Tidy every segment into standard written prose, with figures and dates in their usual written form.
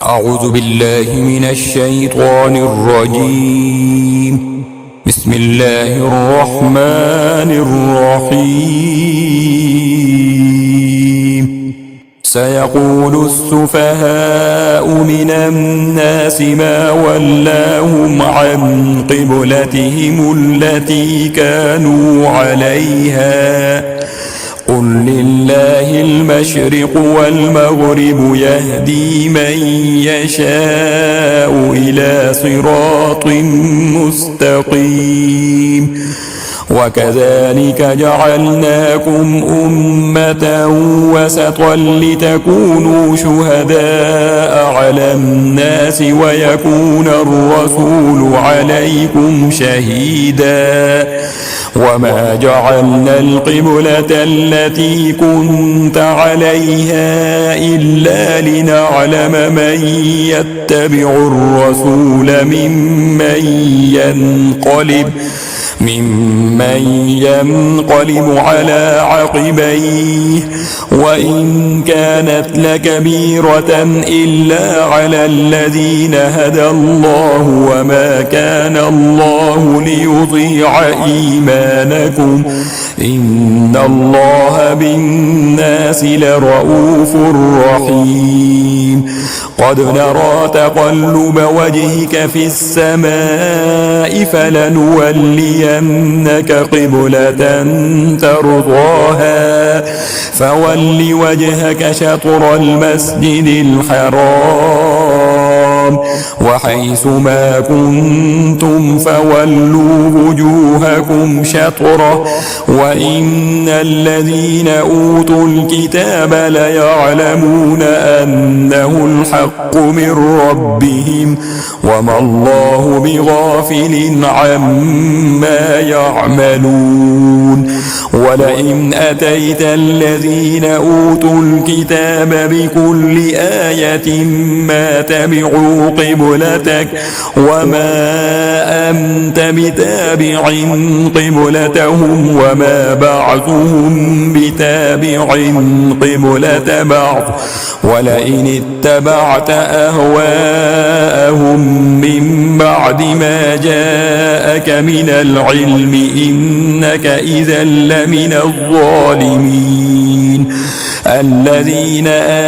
أعوذ بالله من الشيطان الرجيم. بسم الله الرحمن الرحيم. سيقول السفهاء من الناس ما ولاهم عن قبلتهم التي كانوا عليها قل لله المشرق والمغرب يهدي من يشاء إلى صراط مستقيم. وكذلك جعلناكم أمة وسطا لتكونوا شهداء على الناس ويكون الرسول عليكم شهيدا. وما جعلنا القبلة التي كنت عليها إلا لنعلم من يتبع الرسول ممن ينقلب على عقبيه. وإن كانت لكبيرة إلا على الذين هدى الله وما كان الله ليضيع إيمانكم إن الله بالناس لرؤوف رحيم. قد نرى تقلب وجهك في السماء فلنولينك قبلة ترضاها فول وجهك شطر المسجد الحرام وحيث ما كنتم فولوا وجوهكم شطره وإن الذين أوتوا الكتاب ليعلمون أنه الحق من ربهم وما الله بغافل عما يعملون. ولئن أتيت الذين أوتوا الكتاب بكل آية ما تبعوا قبلتك وما أنت بتابع قبلتهم وما بعضهم بتابع قبلة بعض. ولئن اتبعت أهواءهم من بعد ما جاءك من العلم إنك إذا لمن الظالمين. الذين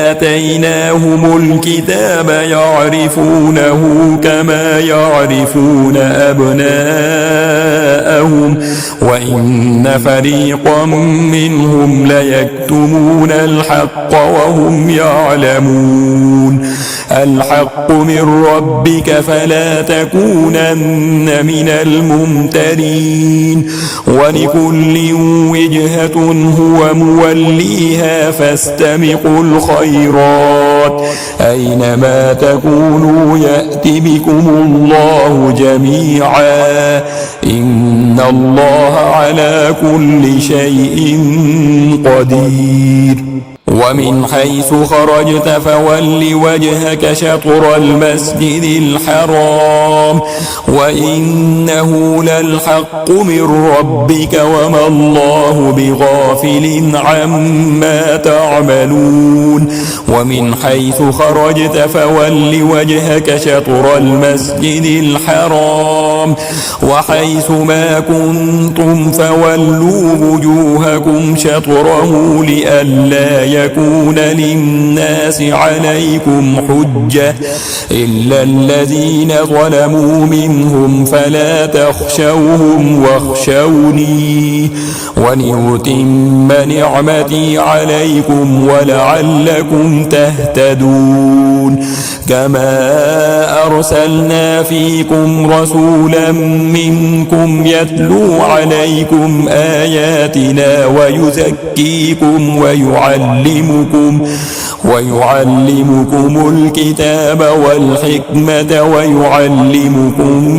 آتيناهم الكتاب يعرفونه كما يعرفون أبناءهم وإن فريقا منهم ليكتمون الحق وهم يعلمون. الحق من ربك فلا تكونن من الممترين. ولكل وجهة هو موليها فاستبقوا الخيرات أينما تكونوا يأت بكم الله جميعا إن الله على كل شيء قدير. ومن حيث خرجت فول وجهك شطر المسجد الحرام وإنه للحق من ربك وما الله بغافل عما تعملون. ومن حيث خرجت فول وجهك شطر المسجد الحرام وحيث ما كنتم فولوا وجوهكم شطره لئلا يكون للناس عليكم حجة إلا الذين ظلموا منهم فلا تخشوهم واخشوني ولأتم نعمتي عليكم ولعلكم تهتدون. كما أرسلنا فيكم رسولا منكم يتلو عليكم آياتنا ويزكيكم ويعلمكم الكتاب والحكمة ويعلمكم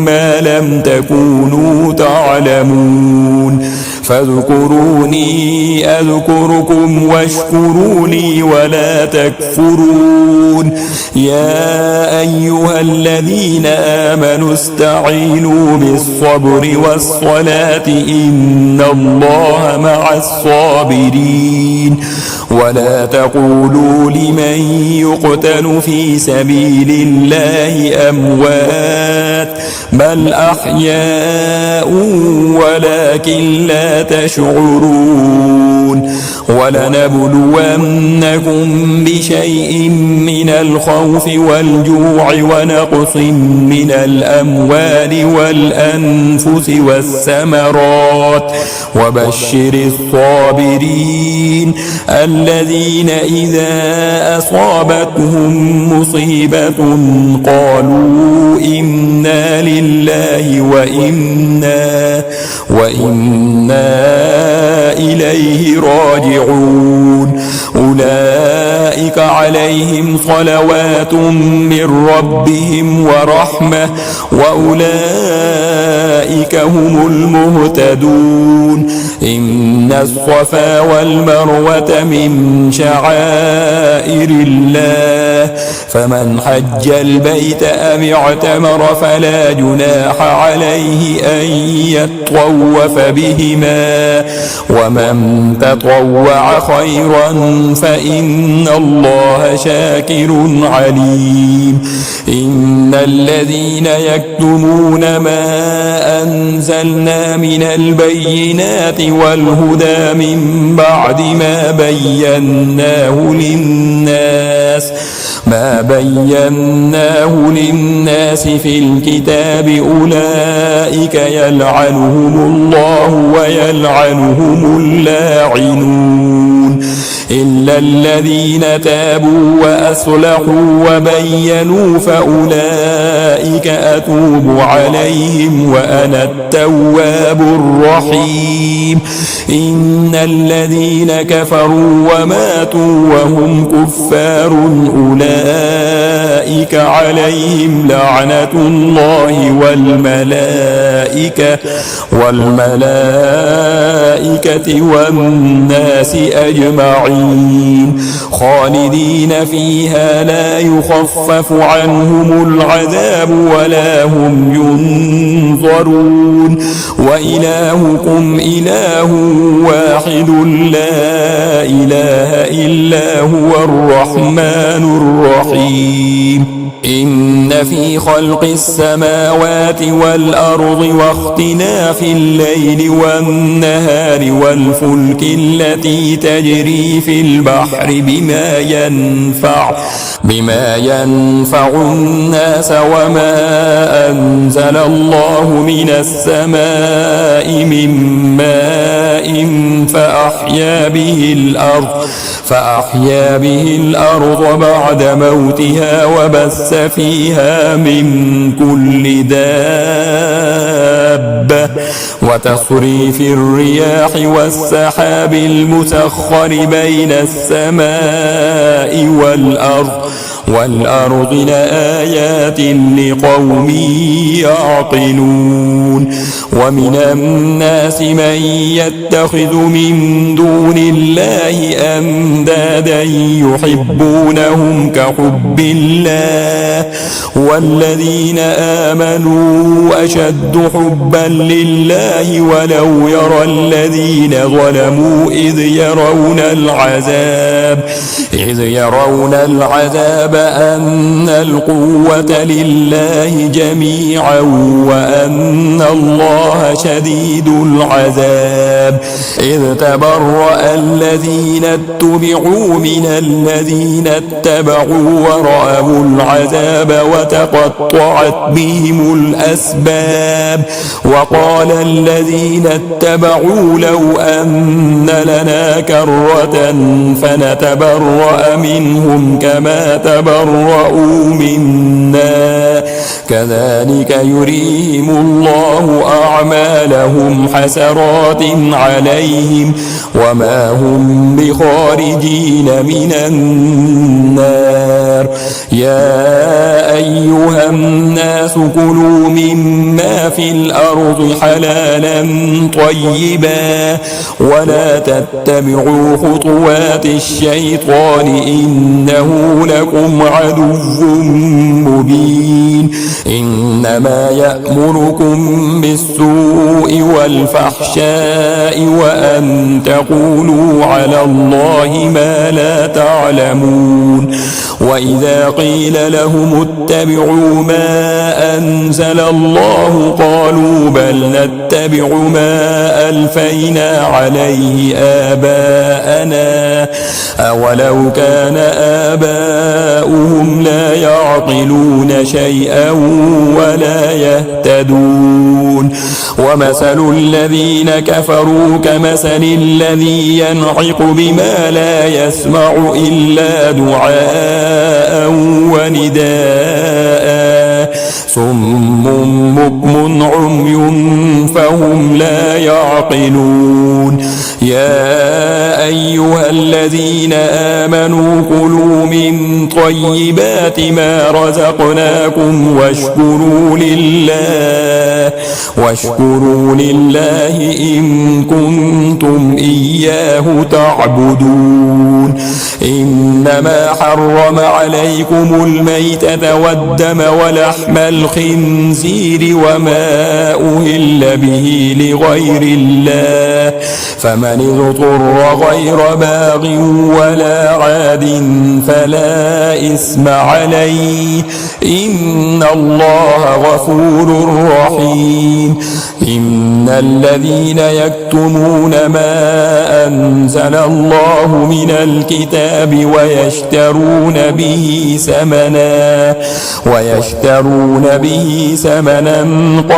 ما لم تكونوا تعلمون. فاذكروني أذكركم واشكروا لي ولا تكفرون. يا أيها الذين آمنوا استعينوا بالصبر والصلاة إن الله مع الصابرين. ولا تقولوا لمن يقتل في سبيل الله أموات بل أحياء ولكن لا تشعرون. ولنبلونكم بشيء من الخوف والجوع ونقص من الأموال والأنفس والثمرات وبشر الصابرين الذين إذا أصابتهم مصيبة قالوا إنا لله وإنا إليه راجعون. أولئك عليهم صلوات من ربهم ورحمة وأولئك هم المهتدون. إن الصفا والمروة من شعائر الله فمن حج البيت أو اعتمر فلا جناح عليه أن يطوف بهما ومن تطوع خيرا فإن الله شاكر عليم. إن الذين يكتمون ما أنزلنا من البينات والهدى من بعد ما بيناه للناس في الكتاب أولئك يلعنهم الله ويلعنهم اللاعنون إلا الذين تابوا وأصلحوا وبينوا فأولئك أتوب عليهم وأنا التواب الرحيم. إن الذين كفروا وماتوا وهم كفار أولئك عليهم لعنة الله والملائكة والناس أجمعين خالدين فيها لا يخفف عنهم العذاب ولا هم ينظرون. وإلهكم إله واحد لا إله إلا هو الرحمن الرحيم. إن في خلق السماوات والأرض واختلاف الليل والنهار والفلك التي تجري في البحر بما ينفع الناس وما أنزل الله من السماء من ماء فأحيا به الأرض بعد موتها وبث فيها من كل دابة وتصريف الرياح والسحاب المسخر بين السماء والأرض لآيات لقوم يعقلون. ومن الناس من يتخذ من دون الله أندادا يحبونهم كحب الله والذين آمنوا أشد حبا لله ولو يرى الذين ظلموا إذ يرون العذاب أن القوة لله جميعا وأن الله شديد العذاب. إذ تبرأ الذين اتبعوا من الذين اتبعوا ورأوا العذاب وتقطعت بهم الأسباب. وقال الذين اتبعوا لو أن لنا كرة فنتبرأ منهم كما تبرأوا منا كذلك يريهم الله أعمالهم حسرات عليهم وما هم بخارجين من النار. يا أيها الناس كلوا مما في الأرض حلالا طيبا ولا تتبعوا خطوات الشيطان إنه لكم عدو مبين. إنما يأمركم بالسوء والفحشاء وأن تقولوا على الله ما لا تعلمون. وإذا قيل لهم اتبعوا ما أنزل الله قالوا بل نتبع ما ألفينا عليه آباءنا أولو كان آباؤهم لا يعقلون شيئا ولا يهتدون. ومثل الذين كفروا كمثل الذي ينعق بما لا يسمع إلا دعاء ونداء صم بكم عمي فهم لا يعقلون. يا أيها الذين آمنوا كلوا من طيبات ما رزقناكم واشكروا لله إن كنتم إياه تعبدون. إنما حرم عليكم الميتة والدم ولحم الخنزير وما أهل به لغير الله فمن اضطر غير باغ ولا عاد فلا إثم عليه إن الله غفور رحيم. إن الذين يكتمون ما أنزل الله من الكتاب ويشترون به ثمنا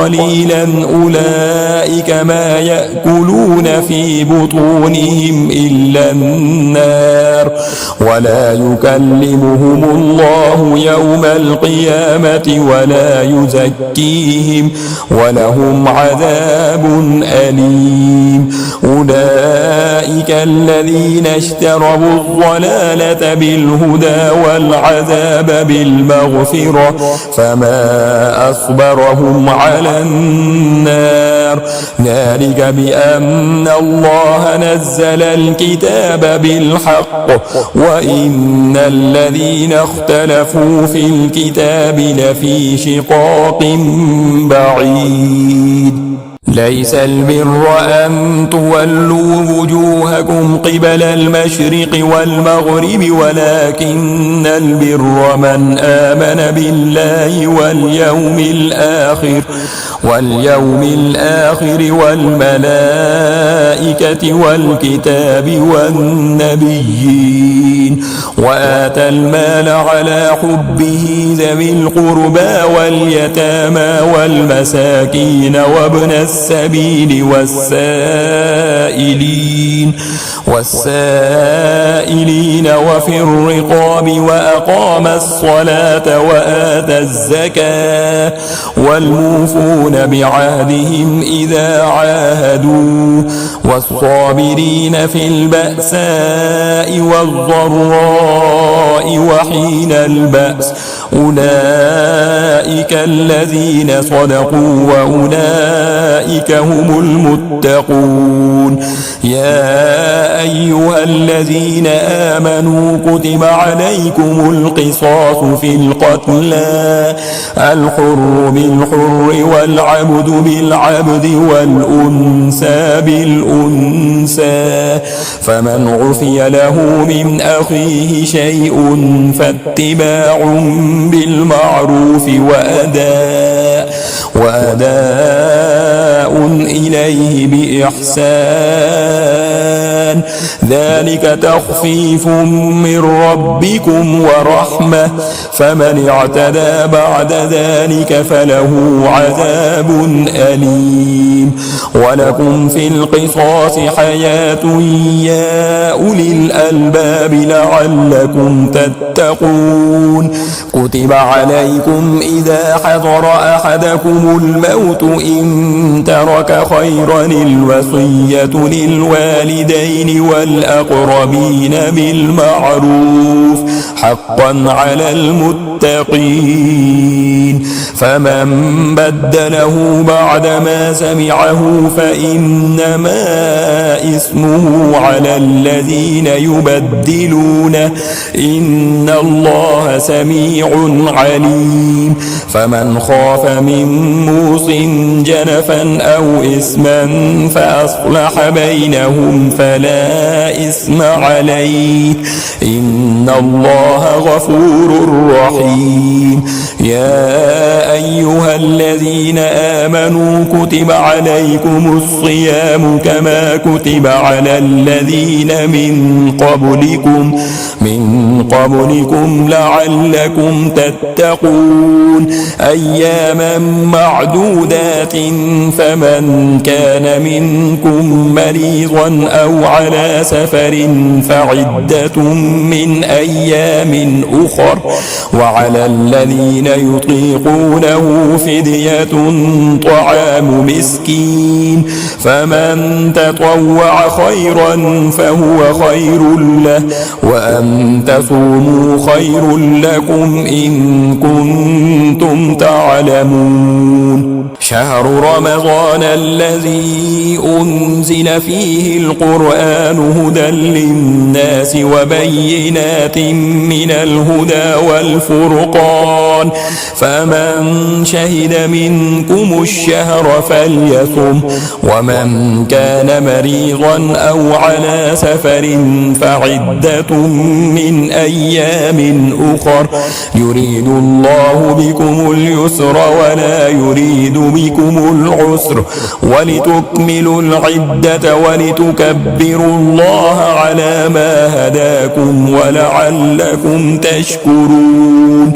قليلا أولئك ما يأكلون في بطونهم إلا النار ولا يكلمهم الله يوم القيامة ولا يزكيهم ولهم عذاب أليم. أولئك الذين اشتروا الضلالة بالهدى والعذاب بالمغفرة فما أصبرهم على النار. ذلك بأن الله نزل الكتاب بالحق وإن الذين اختلفوا في الكتاب لفي شقاق بعيد. ليس البر أن تولوا وجوهكم قبل المشرق والمغرب ولكن البر من آمن بالله واليوم الآخر والملائكة والكتاب والنبيين وآتى المال على حبه ذوي القربى واليتامى والمساكين وابن السبيل والسائلين وفي الرقاب وأقام الصلاة وآتى الزكاة والموفون بعهدهم إذا عاهدوا والصابرين في البأساء والضراء وحين البأس أولئك الذين صدقوا وأولئك هم المتقون. يا أيها الذين آمنوا كتب عليكم القصاص في القتلى الحر بالحر والعبد بالعبد والأنثى بالأنثى فمن عفي له من أخيه شيء فاتباع بالمعروف وأداء إليه بإحسان ذلك تخفيف من ربكم ورحمة فمن اعتدى بعد ذلك فله عذاب أليم ولكم في القصاص حياة يا أولي الألباب لعلكم تتقون كتب عليكم إذا حضر أحدكم الموت إن ترك خيرا الوصية للوالدين والأقربين بالمعروف حقا على المتقين فمن بدله بعدما سمعه فإنما إثمه على الذين يبدلونه إن الله سميع عليم فمن خاف من موص جنفا أو إثما فأصلح بينهم فلا إثم عليه إن الله غفور رحيم يا أيها الذين آمنوا كتب عليكم الصيام كما كتب على الذين من قبلكم لعلكم تتقون أياما معدودات فمن كان منكم مريضا أو على سفر فعدة من أيام أخر وعلى الذين يطيقونه فدية طعام مسكين فمن تطوع خيرا فهو خير له وأن تصوموا خير لكم إن كنتم تعلمون شهر رمضان الذي أنزل فيه القرآن هدى للناس وبينات من الهدى والفرقان فمن شهد منكم الشهر فليصم ومن كان مريضا أو على سفر فعدة من أيام أخر يريد الله بكم اليسر ولا يريد بكم العسر ولتكملوا العدة ولتكبروا الله على ما هداكم ولعلكم تشكرون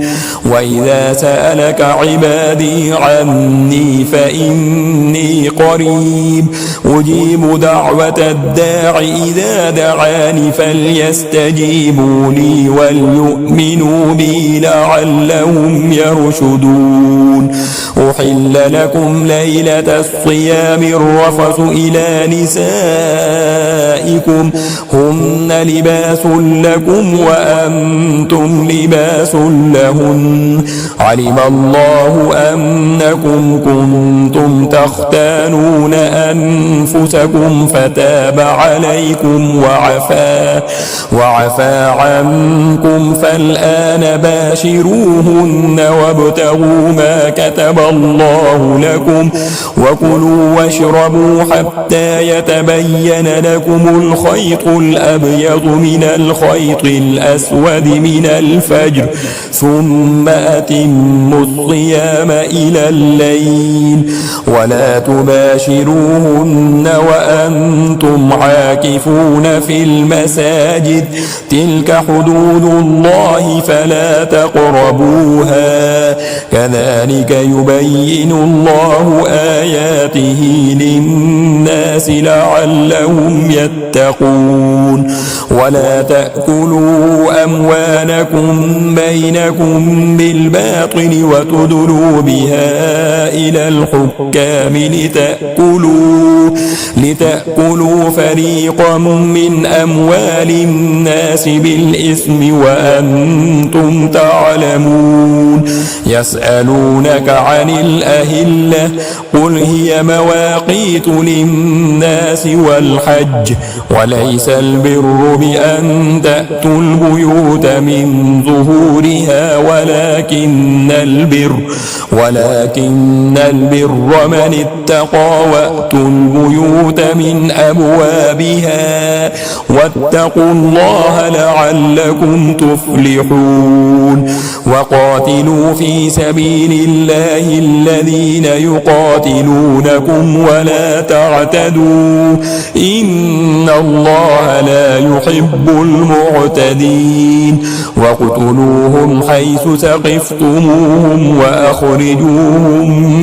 وإذا سألك عبادي عني فإني قريب أجيب دعوة الداع إذا دعاني فليستجيبوا لي وليؤمنوا بي لعلهم يرشدون أحل لكم ليلة الصيام الرفث إلى نسائكم هن لباس لكم وأنتم لباس لهن علم الله أنكم كنتم تختانون أنفسكم فتاب عليكم وعفى عنكم فالآن باشروهن وابتغوا ما كتب الله لكم وكلوا واشربوا حتى يتبين لكم الخيط الأبيض من الخيط الأسود من الفجر ثم أتموا الصيام إلى الليل ولا تباشروهن وأنتم عاكفون في المساجد تلك حدود الله فلا تقربوها كذلك يبين الله آياته للناس لعلهم يتقون ولا تأكلوا أموالكم بينكم بالباطل وتدلوا بها إلى الحكام لتأكلوا فريقا من أموال الناس بالإثم وأنتم تعلمون يسألونك عن الأهلة قل هي مواقيت للناس والحج وليس البر بأن تأتوا البيوت من ظهورها ولكن البر من اتقى وأتوا البيوت من أبوابها واتقوا الله لعلكم تفلحون وقاتلوا في في سبيل الله الذين يقاتلونكم ولا تعتدوا إن الله لا يحب المعتدين واقتلوهم حيث ثقفتموهم وأخرجوهم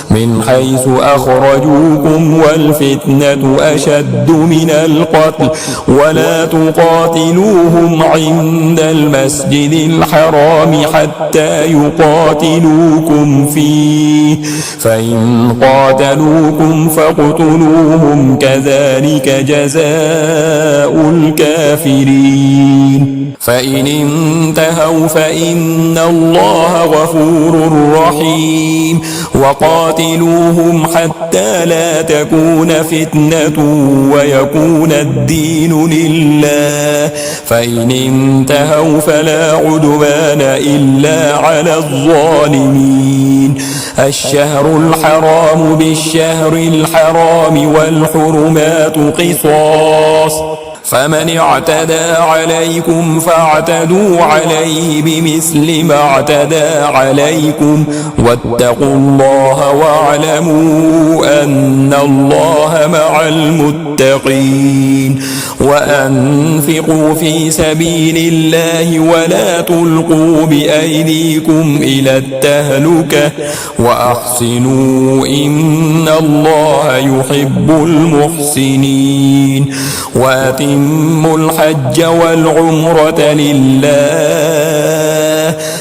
من حيث أخرجوكم والفتنة أشد من القتل ولا تقاتلوهم عند المسجد الحرام حتى يقاتلوكم فيه فإن قاتلوكم فاقتلوهم كذلك جزاء الكافرين فإن انتهوا فإن الله غفور رحيم وقاتلوهم حتى لا تكون فتنة ويكون الدين لله فإن انتهوا فلا عدوان إلا على الظالمين الشهر الحرام بالشهر الحرام والحرمات قصاص فمن اعتدى عليكم فاعتدوا عليه بمثل ما اعتدى عليكم واتقوا الله واعلموا أن الله مع المتقين وأنفقوا في سبيل الله ولا تلقوا بأيديكم إلى التهلكة وأحسنوا إن الله يحب المحسنين وأتموا الحج والعمرة لله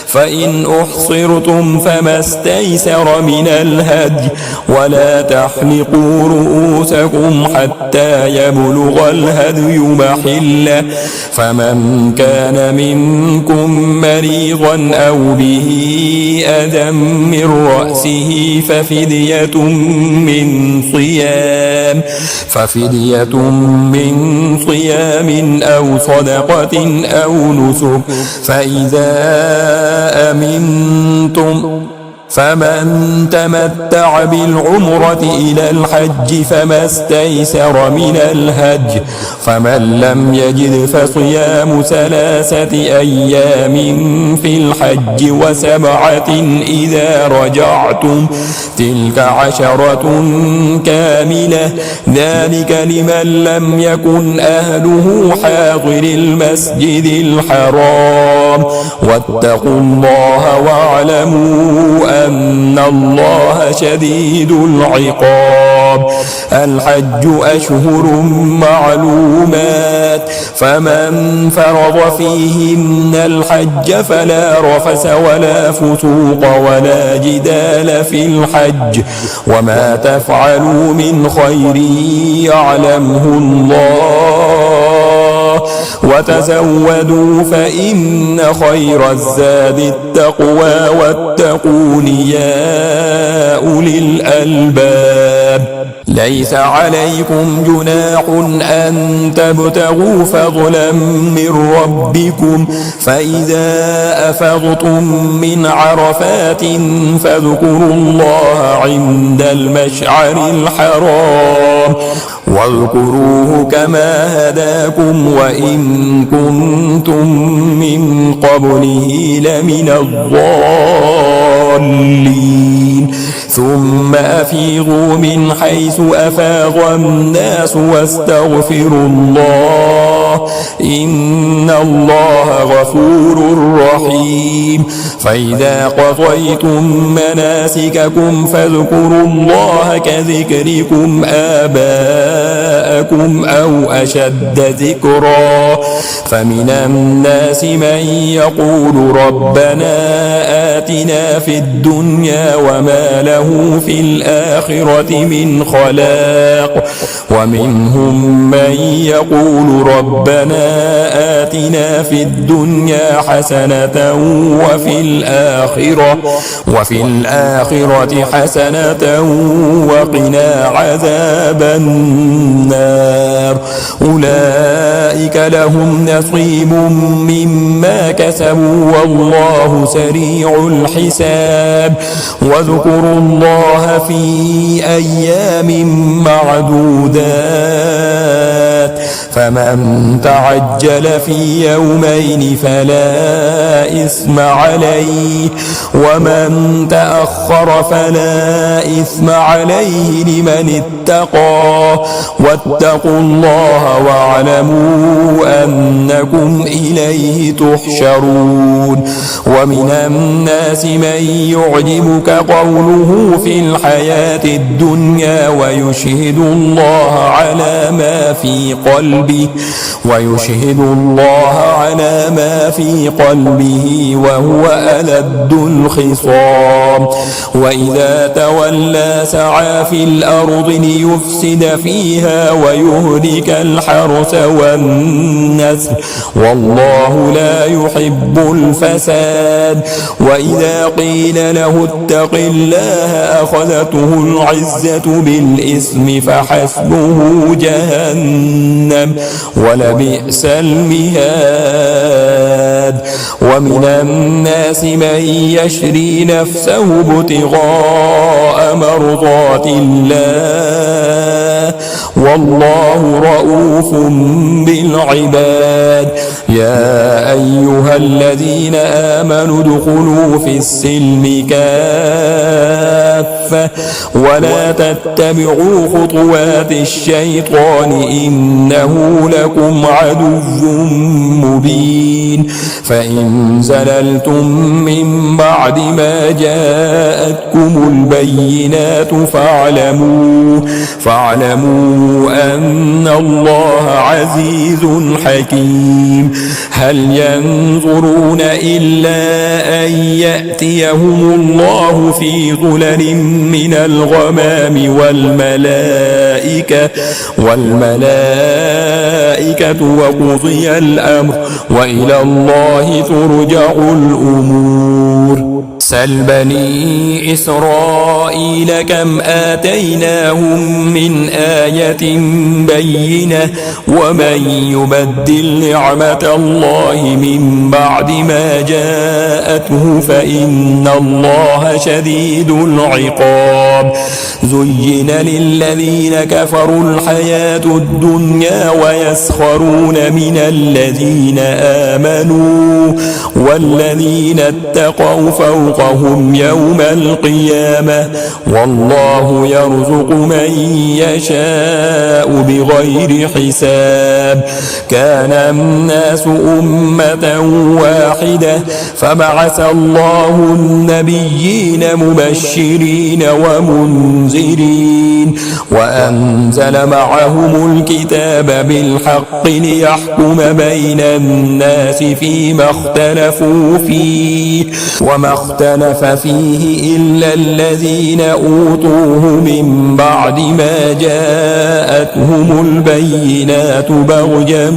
فإن أحصرتم فما استيسر من الهدي ولا تحلقوا رؤوسكم حتى يبلغ الهدي محله فمن كان منكم مريضا أو به أذى من رأسه ففدية من صيام أو صدقة أو نسك فإذا أمنتم فمن تمتع بالعمرة إلى الحج فما استيسر من الهدي فمن لم يجد فصيام 3 أيام في الحج و7 إذا رجعتم تلك 10 كاملة ذلك لمن لم يكن أهله حاضر المسجد الحرام واتقوا الله واعلموا أن الله شديد العقاب الحج أشهر معلومات فمن فرض فيهن الحج فلا رفث ولا فسوق ولا جدال في الحج وما تفعلوا من خير يعلمه الله وتزودوا فإن خير الزاد التقوى واتقون يا أولي الألباب ليس عليكم جناح أن تبتغوا فضلا من ربكم فإذا أفضتم من عرفات فاذكروا الله عند المشعر الحرام واذكروه كما هداكم وإن كنتم من قبله لمن الضالين ثم أفيضوا من حيث أفاض الناس واستغفروا الله إن الله غفور رحيم فإذا قضيتم مناسككم فاذكروا الله كذكركم آباءكم أو أشد ذكرا فمن الناس من يقول ربنا آتنا في الدنيا وما له في الآخرة من خلاق ومنهم من يقول ربنا آتنا في الدنيا حسنة وفي الآخرة حسنة وقنا عذاب النار أولئك لهم نصيب مما كسبوا والله سريع الحساب واذكروا الله في أيام معدودات فمن تعجل في يومين فلا إثم عليه ومن تأخر فلا إثم عليه لمن اتقى واتقوا الله واعلموا أنكم إليه تحشرون. ومن الناس من يعجبك قوله في الحياة الدنيا ويشهد الله على ما في قلبه وهو ألد الخصام. وإذا تولى سعى في الأرض ليفسد فيها ويهلك الحرث والنسل والله لا يحب الفساد. وإذا قيل له اتق الله أخذته العزة بالإثم فحسبه جهنم ولبئس المهاد. ومن الناس من يشري نفسه ابتغاء مرضات الله والله رؤوف بالعباد. يا أيها الذين آمنوا ادخلوا في السلم كافة ولا تتبعوا خطوات الشيطان إنه لكم عدو مبين. فإن زللتم من بعد ما جاءتكم البينات فاعلموا أن الله عزيز حكيم. هل ينظرون إلا أن يأتيهم الله في ظلل من الغمام والملائكة وقضي الأمر وإلى الله ترجع الأمور. سل بني إسرائيل كم آتيناهم من آية بينة ومن يبدل نعمة الله من بعد ما جاءته فإن الله شديد العقاب. زين للذين كفروا الحياة الدنيا ويسخرون من الذين آمنوا والذين اتقوا فوقهم يوم القيامة والله يرزق من يشاء بغير حساب. كان الناس أمة واحدة فبعث الله النبيين مبشرين ومنذرين وأنزل معهم الكتاب بالحق ليحكم بين الناس فيما اختلفوا فيه وما اختلف فيه إلا الذين أوتوه من بعد ما جاءتهم البينات بغيا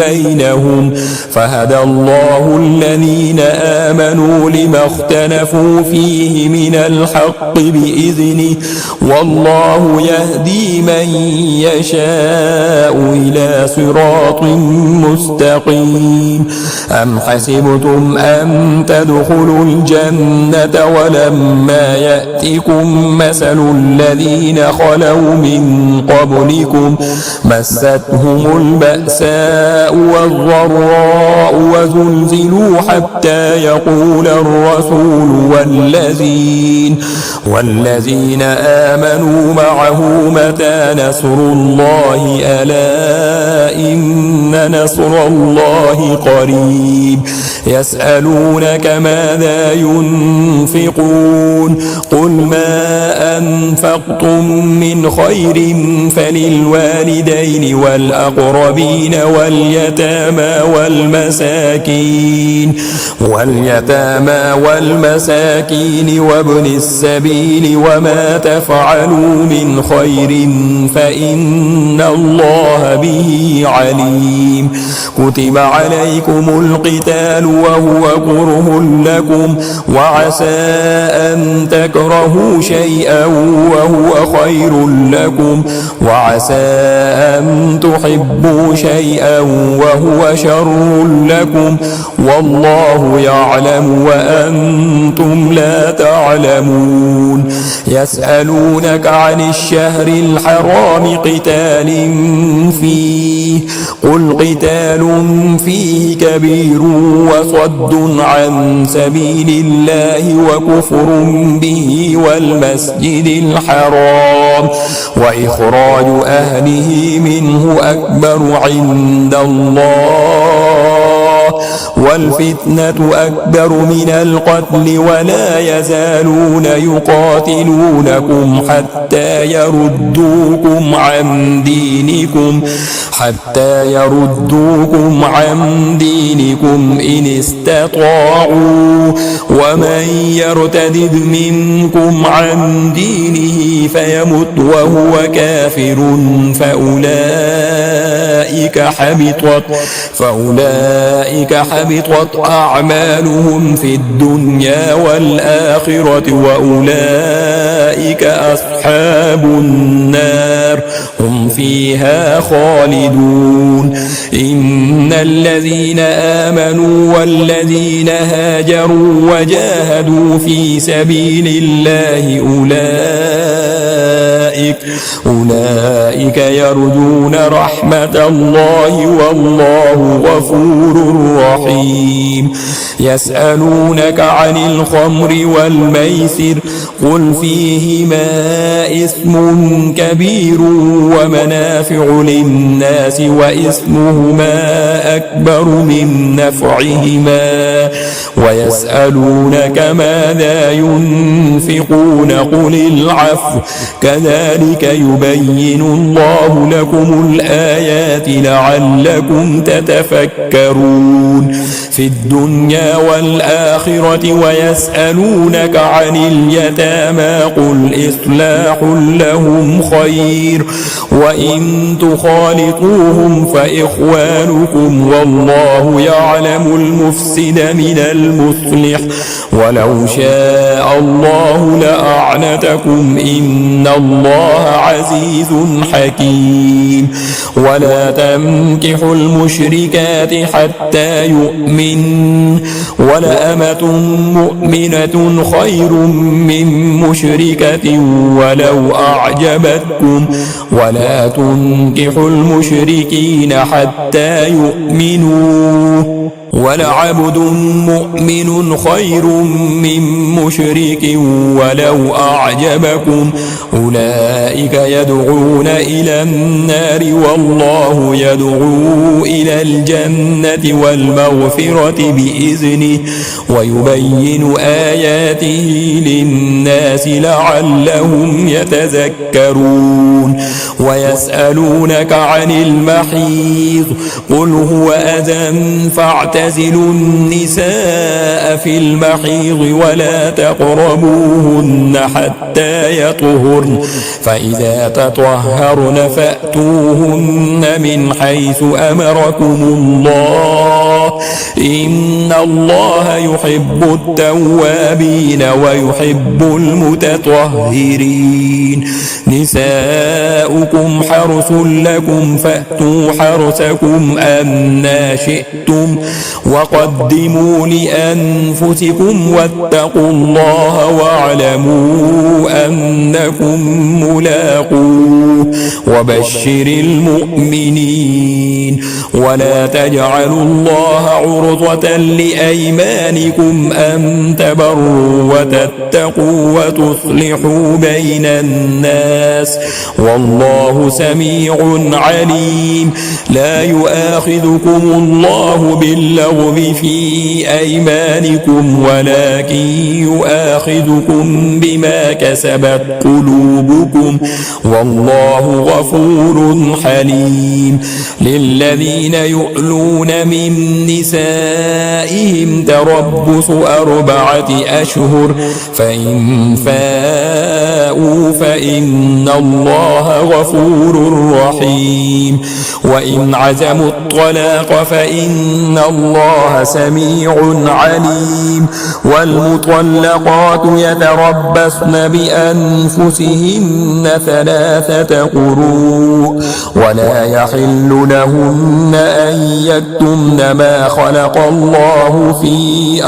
بينهم فهدى الله الذين آمنوا لما اختلفوا فيه من الحق بإذنه والله يهدي من يشاء إلى صراط مستقيم. أم حسبتم أن تدخلوا الجنة ولما يأتكم مثل الذين خلوا من قبلكم مستهم البأساء والضراء وزلزلوا حتى يقول الرسول والذين آمنوا معه متى نصر الله ألا إن نصر الله قريب. يسألونك ماذا ينفقون قل ما أنفقتم من خير فللوالدين والأقربين واليتامى والمساكين وابن السبيل وما تفعلوا من خير فإن الله به عليم. كتب عليكم القتال وهو كره لكم وعسى أن تكرهوا شيئا وهو خير لكم وعسى أن تحبوا شيئا وهو شر لكم والله يعلم وأنتم لا تعلمون يسألونك عن الشهر الحرام قتال فيه قل قتال فيه كبير وصد عن سبيل الله وكفر به والمسجد الحرام وإخراج أهله منه أكبر عند الله والفتنة أكبر من القتل ولا يزالون يقاتلونكم حتى يردوكم عن دينكم إن استطاعوا ومن يرتد منكم عن دينه فيمت وهو كافر فأولئك حبطت أعمالهم في الدنيا والآخرة وأولئك أصحاب النار هم فيها خالدون إن الذين آمنوا والذين هاجروا وجاهدوا في سبيل الله أولئك يرجون رحمة الله والله غفور رحيم يسألونك عن الخمر والميسر قل فيهما إثم كبير ومنافع للناس وإثمهما أكبر من نفعهما ويسألونك ماذا ينفقون قل العفو كذلك يبين الله لكم الآيات لعلكم تتفكرون في الدنيا والآخرة ويسألونك عن اليتامى قل إصلاح لهم خير وإن تخالطوهم فإخوانكم والله يعلم المفسد من المصلح ولو شاء الله لأعنتكم إن الله عزيز حكيم ولا تنكحوا المشركات حتى يؤمن ولأمة مؤمنة خير من مشركة ولو أعجبتكم ولا تنكحوا المشركين حتى يؤمنوا ولعبد مؤمن خير من مشرك ولو أعجبكم أولئك يدعون إلى النار والله يدعو إلى الجنة والمغفرة بإذنه ويبين آياته للناس لعلهم يتذكرون ويسألونك عن المحيض قل هو أذى فاعتزلوا النساء في المحيض ولا تقربوهن حتى يطهرن فإذا تطهرن فأتوهن من حيث أمركم الله إن الله يحب التوابين ويحب المتطهرين نساؤكم حرث لكم فأتوا حرثكم أنى شئتم وقدموا لأنفسكم واتقوا الله واعلموا أنكم ملاقوه وبشر المؤمنين ولا تجعلوا الله عرضة لأيمانكم أن تبروا وتتقوا وتصلحوا بين الناس والله سميع عليم لا يؤاخذكم الله باللغو في أيمانكم ولكن يؤاخذكم بما كسبت قلوبكم والله غفور حليم للذين يؤلون من نسائهم تربص 4 أشهر فإن فاءوا فإن الله غفور رحيم وإن عزموا الطلاق فإن الله سميع عليم عليم. والمطلقات يتربصن بأنفسهن 3 قروء ولا يحل لهن أن يكتمن ما خلق الله في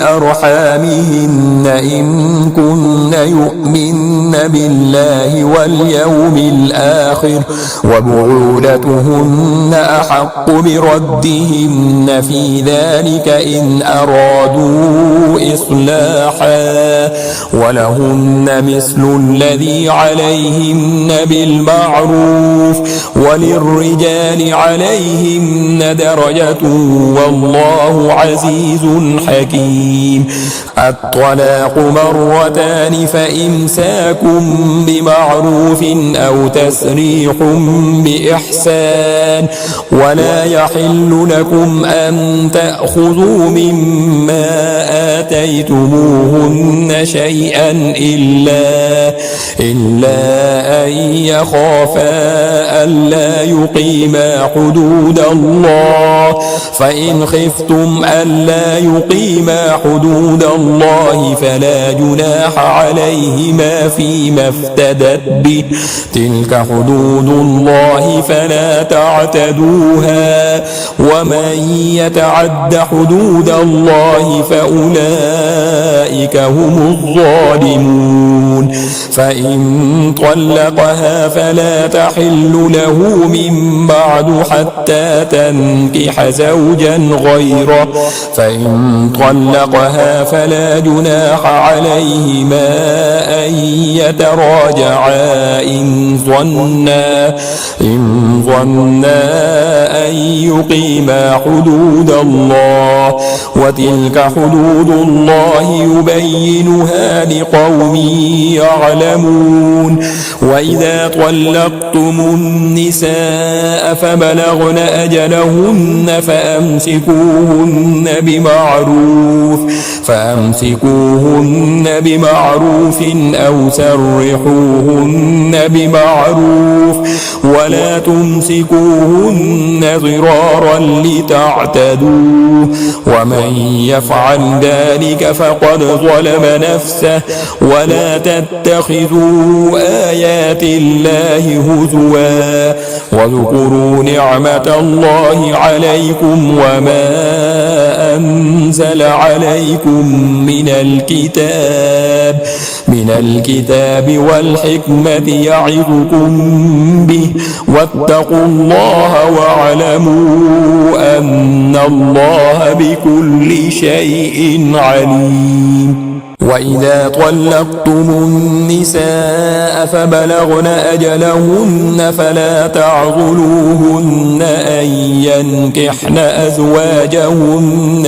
أرحامهن إن كن يؤمن بالله واليوم الآخر وبعولتهن أحق بردهن في ذلك إن أرادوا إصلاحا ولهن مثل الذي عليهن بالمعروف وللرجال عليهن درجة والله عزيز حكيم. الطلاق مرتان فإمساكم بمعروف أو تسريح بإحسان ولا يحل لكم أن تأخذوا مما آتيتموهن شيئا إلا أن يخافا ألا يقيما حدود الله فإن خفتم ألا يقيما حدود الله فلا جناح عليهما فيما افتدت به تلك حدود الله فلا تعتدوها ومن يتعد حدود الله فأولئك هم الظالمون. فإن طلقها فلا تحل له من بعد حتى تنكح زوجا غيره فإن طلقها فلا جناح عليهما أن يتراجعا إن ظنا أن يقيما حدود الله وتلك حدود الله يبينها لقوم يعلمون. وإذا طلقتم النساء فبلغن أجلهن فأمسكوهن بمعروف أو سرحوهن بمعروف ولا تمسكوهن ضرارا لتعتدوا ومن يفعل ذلك فقد ظلم نفسه ولا تتخذوا آيات الله هزوا واذكروا نعمة الله عليكم وما أنزل عليكم من الكتاب والحكمة يعظكم به واتقوا الله واعلموا أن الله بكل شيء عليم. وإذا طلقتم النساء فبلغن أجلهن فلا تعضلوهن أن ينكحن أزواجهن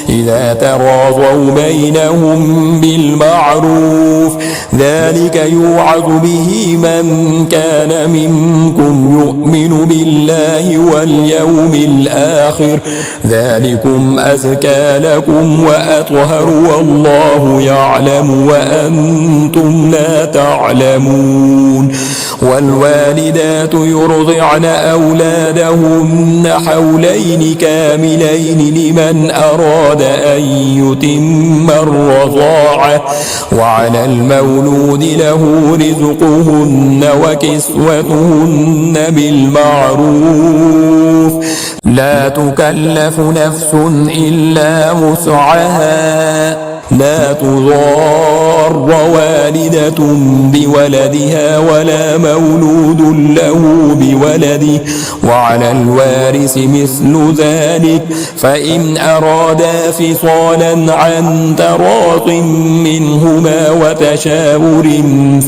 إذا تراضوا بينهم بالمعروف ذلك يوعظ به من كان منكم يؤمن بالله واليوم الآخر ذلكم أزكى لكم وأطهر والله يعلم وأنتم لا تعلمون. والوالدات يرضعن أولادهن حولين كاملين لمن أراد أن يتم الرضاعة وعلى المولود له رزقهن وكسوتهن بالمعروف لا تكلف نفس إلا وسعها لا تضار والدة بولدها ولا مولود له بولده وعلى الوارث مثل ذلك فإن أرادا فصالا عن تراض منهما وتشاور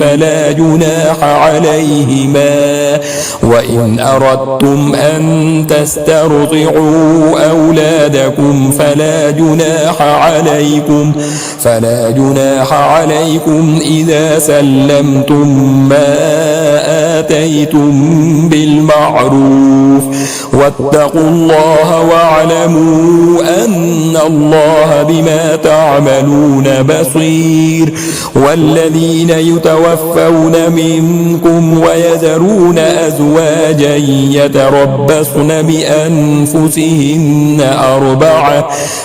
فلا جناح عليهما. وإن أردتم أن تسترضعوا أولادكم فلا جناح عليكم فلا جناح عليكم إذا سلمتم ما آتيتم بالمعروف واتقوا الله واعلموا أن الله بما تعملون بصير. والذين يتوفون منكم ويذرون أزواجا يتربصن بأنفسهن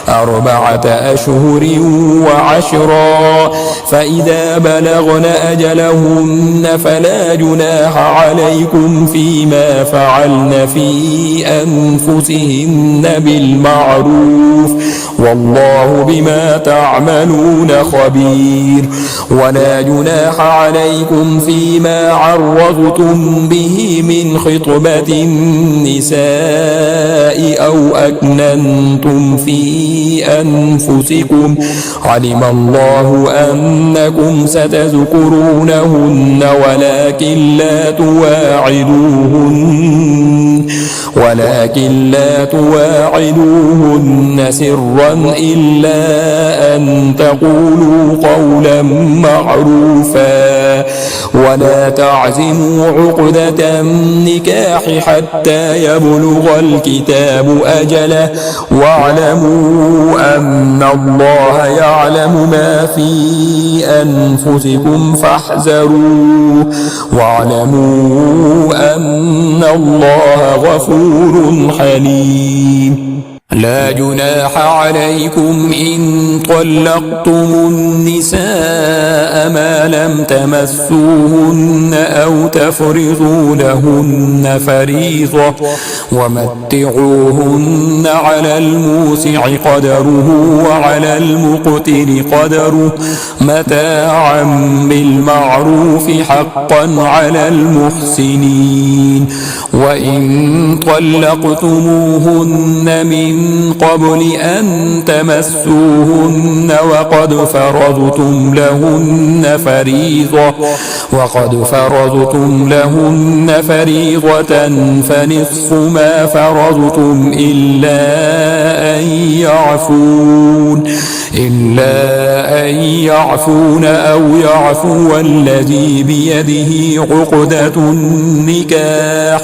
أربعة أشهر وعشرا فإذا بلغن أجلهن فلا جناح عليكم فيما فعلن في أنفسهن بالمعروف والله بما تعملون خبير. ولا جناح عليكم فيما عرضتم به من خطبة النساء أو أكننتم في أنفسكم علم الله أنكم ستذكرونهن ولكن لا تواعدوهن سرا إلا أن تقولوا قولا معروفا ولا تعزموا عقدة النكاح حتى يبلغ الكتاب أجله واعلموا أن الله يعلم ما في أنفسكم فاحذروه واعلموا أن الله غفور حليم. لا جناح عليكم إن طلقتم النساء ما لم تمسوهن أو تفرضوا لهن فريضة ومتعوهن على الموسع قدره وعلى المقتر قدره متاعا بالمعروف حقا على المحسنين. وإن طلقتموهن من قبل أن تمسوهن وقد فرضتم لهن فريضة فنصف ما فرضتم إلا أن يعفون أو يعفو الذي بيده عقدة النكاح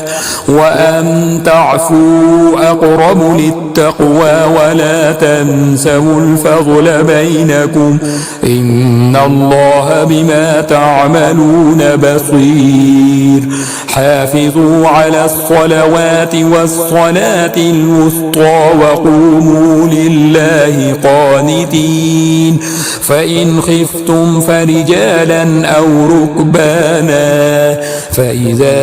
وأن تعفوا أقرب للتقوى ولا تنسوا الفضل بينكم إن الله بما تعملون بصير. حافظوا على الصلوات والصلاة الوسطى وقوموا لله قانتين. فإن خفتم فرجالا أو ركبانا فإذا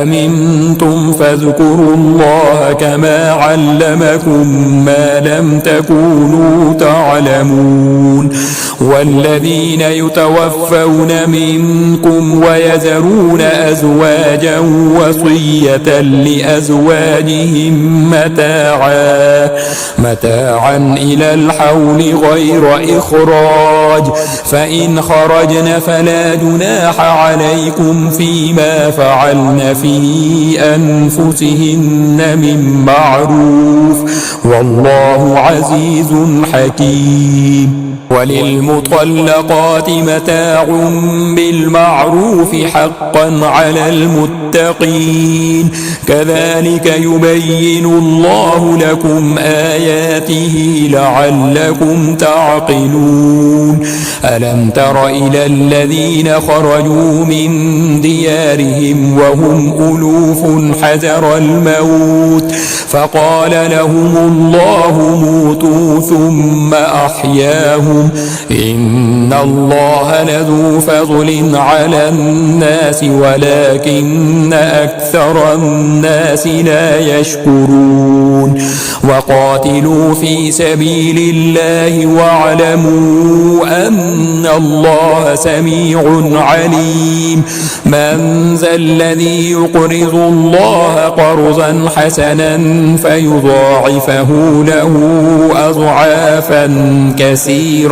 أمنتم فاذكروا الله كما علمكم ما لم تكونوا تعلمون. والذين يتوفون منكم ويذرون أزواجا وصية لأزواجهم متاعا إلى الحول غير إخراج فإن خرجن فلا جناح عليكم فيما فعلن في أنفسهن من معروف والله عزيز حكيم. وللمطلقات متاع بالمعروف حقا على المتقين كذلك يبين الله لكم آياته لعلكم تعقلون. ألم تر إلى الذين خرجوا من ديارهم وهم ألوف حذر الموت فقال لهم الله موتوا ثم أحياهم إن الله لذو فضل على الناس ولكن أكثر الناس لا يشكرون. وقاتلوا في سبيل الله واعلموا أن الله سميع عليم. من ذا الذي يقرض الله قرضا حسنا فيضاعفه له أضعافا كثيرة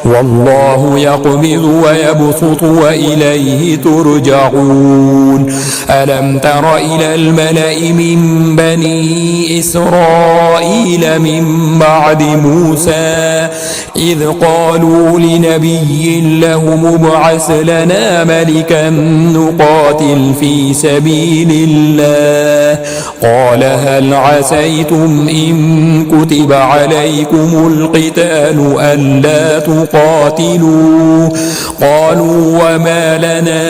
والله والله يقبض ويبسط وإليه ترجعون ألم تر إلى الملأ من بني إسرائيل من بعد موسى إذ قالوا لنبي لهم ابعث لنا ملكا نقاتل في سبيل الله قال هل عسيتم إن كتب عليكم القتال ألا تقاتلوا قالوا وما لنا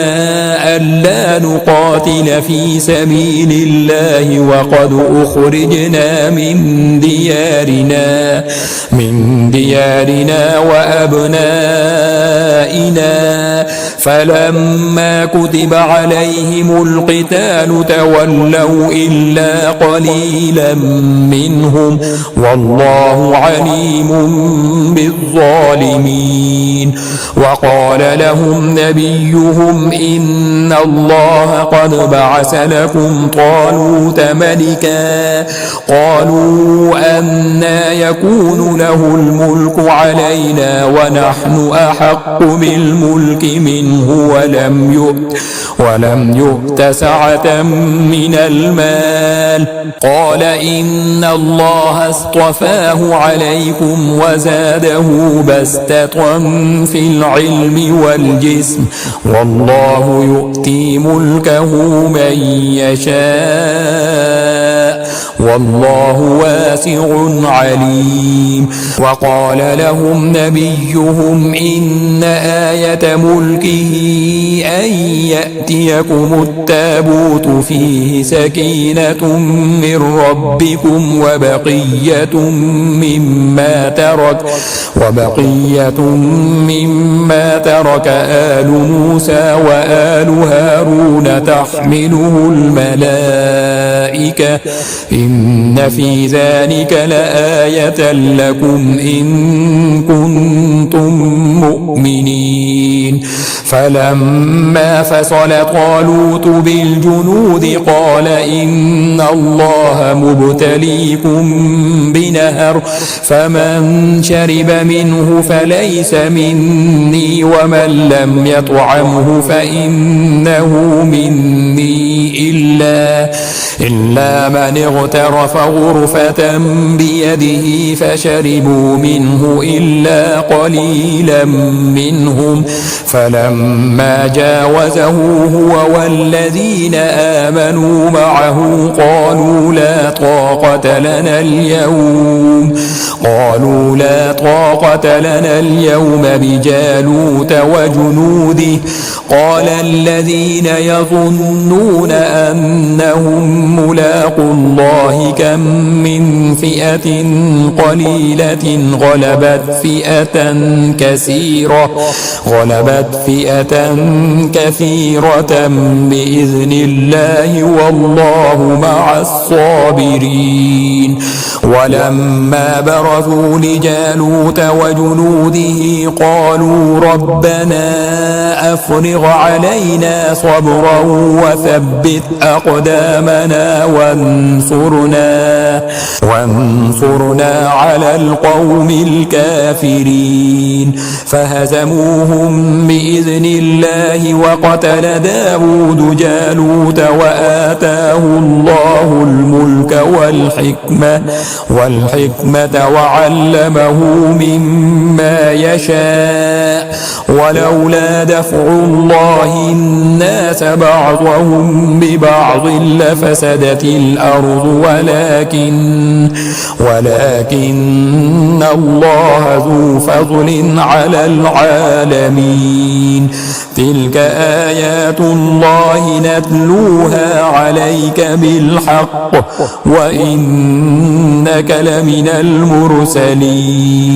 ألا نقاتل في سبيل الله وقد أخرجنا من ديارنا وأبنائنا فلما كتب عليهم القتال تولوا إلا قليلا منهم والله عليم بالظالمين وقال لهم نبيهم إن الله قد بعث لكم طالوت ملكا قالوا أنى يكون له الملك علينا ونحن أحق بالملك منه ولم يؤت سعة من المال قال إن الله اصطفاه عليكم وزاده بسطة في العلم والجسم والله يؤتي ملكه من يشاء والله واسع عليم وقال لهم نبيهم إن آية ملكه أن يأتيكم التابوت فيه سكينة من ربكم وبقية مما ترك آل موسى وآل هارون تحمله الملائكة إن في ذلك لآية لكم إن كنتم مؤمنين فلما فصل طالوت بالجنود قال إن الله مبتليكم بنهر فمن شرب منه فليس مني ومن لم يطعمه فإنه مني إلا من اغترف غرفة بيده فشربوا منه إلا قليلا منهم فلما جاوزه هو والذين آمنوا معه قالوا لا طاقة لنا اليوم بجالوت وجنوده قال الذين يظنون أنهم ملاقوا الله كم من فئة قليلة غلبت فئة كثيرة بإذن الله والله مع الصابرين ولما برزوا لجالوت وجنوده قالوا ربنا أفرغ علينا صبرا وثبت أقدامنا وانصرنا على القوم الكافرين فهزموهم بإذن الله وقتل داود جالوت وآتاه الله الملك والحكمة وعلمه مما يشاء ولولا دفع الله الناس بعضهم ببعض لفسدت الأرض ولكن الله ذو فضل على العالمين تلك آيات الله نتلوها عليك بالحق وإنك لمن المرسلين